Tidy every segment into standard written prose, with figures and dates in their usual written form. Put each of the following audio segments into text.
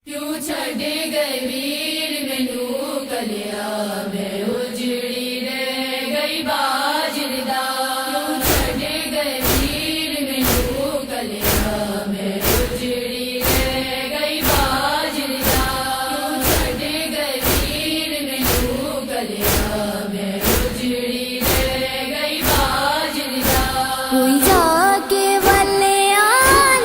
क्यों छड़े गए वीर मैनू कलिया मैं उजड़ी रह गई बाजरदा। क्यों छड़े गए वीर मैनू कलिया मैं उजड़ी रह गई बाजरदा। क्यों छड़े गए वीर मैनू कलिया मैं उजड़ी रह गई बाजरदा। कोई जाके वल्ले आ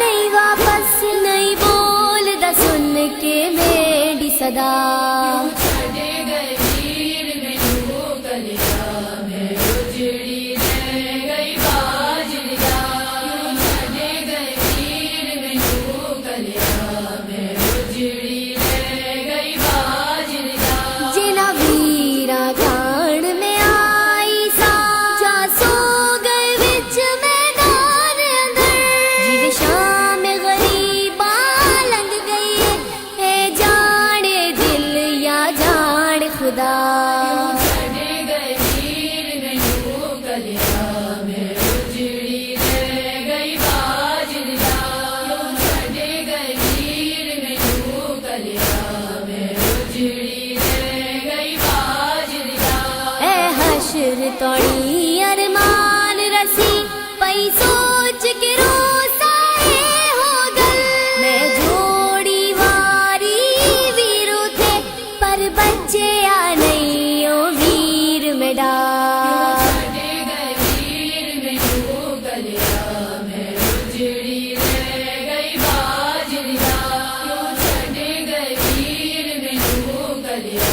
नहीं वापस नहीं बोलदा सुन के मेरी सदा। छड़े गए वीर मैनू कलिया मैं उजड़ी रह गई बाजरदा। छड़े गए वीर मैनू कलिया मैं उजड़ी रह गई बाजरदा। जिना वीरा खान में आई सा जा सो गए विच मैदान अंदर। जिवे शाम गरीबा लंघ गई है जाने दिल या जान खुदा। छड़े गए वीर मैनू कलिया मैं उजड़ी रह गई बाजरदा। छड़े गए वीर मैनू कलिया मैं उजड़ी रह गई बाजरदा। ए हश्र तोड़ी अरमान रसी पई सोच के रोसाए हो गल। मैं जोड़ी वारी वीरू थे पर बच्चे आ नहीं ओ वीर मेरा। छड़े गए वीर मैनू कलिया मैं उजड़ी रह गई बाजरदा। छड़े गए वीर मैनू कलिया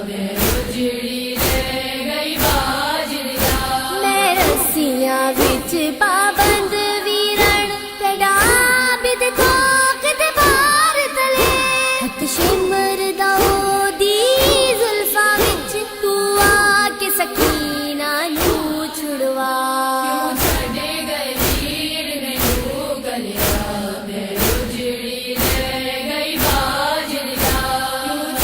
मैं उजड़ी रह गई बाजरदा। मैं रस्सियां विच पाबंद वीरण तेरा बिद थोक दे बार तले। हथ शिमरदा ओदी जुल्फा विच तू आके सकीना नू छुड़वा। छड़े गए वीर मैनू कलिया मैं उजड़ी रह गई बाजरदा।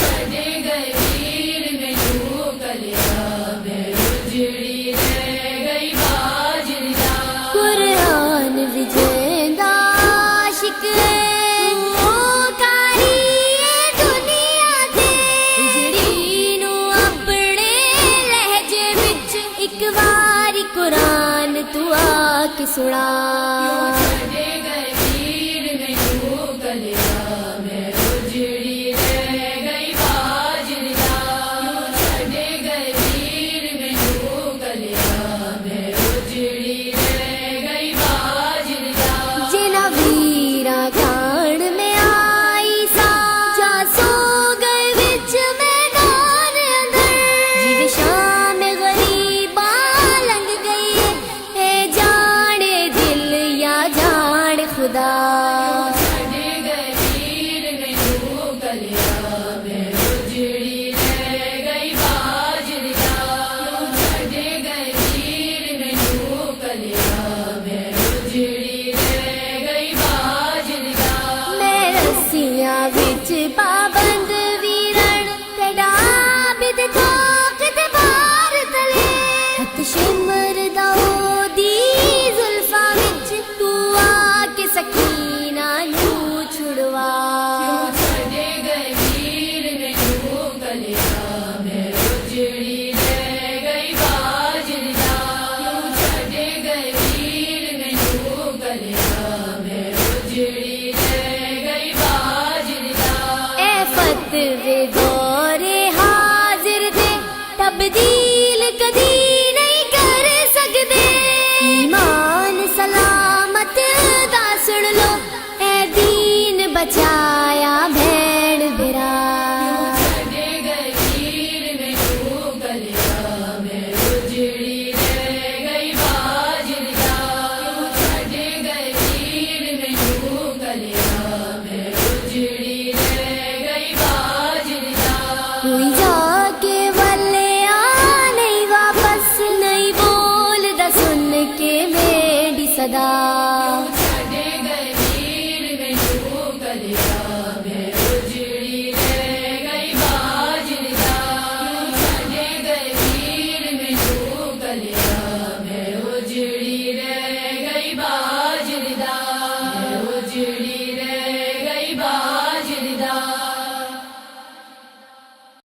छड़े गए वीर मैनू कलिया मैं उजड़ी रह गई बाजरदा। कुरान विजेंदा आशिक ओ कारी दुनिया ते उजड़ी नू अपने लहजे विच इक वारी कुरान तू आके सुना। छड़े गए वीर मैनू कलिया मैं उजड़ी रह गई बाजरदा। छड़े गए वीर मैनू कलिया मैं उजड़ी रह गई बाजरदा। जिना वीरा खान में आई सा जा सो गए विच मैदान अंदर। जिवे शाम गरीबा लंघ गई है जाने दिल या जान खुदा। छड़े गए वीर मैनू कलिया मैं उजड़ी रह गई बाजरदा। छड़े गए वीर मैनू कलिया मैं उजड़ी रह गई बाजरदा। मैं रस्सियां विच पाबंद वीरण तेरा बिद थोक दे बार तले। हथ शिमरदा ओदी जुल्फा विच तू आके सकीना नू छुड़वा। छड़े गए वीर मैनू कलिया मैं उजड़ी रह गई बाजरदा। छड़े गए वीर मैनू कलिया मैं उजड़ी रह गई बाजरदा। ए फतवे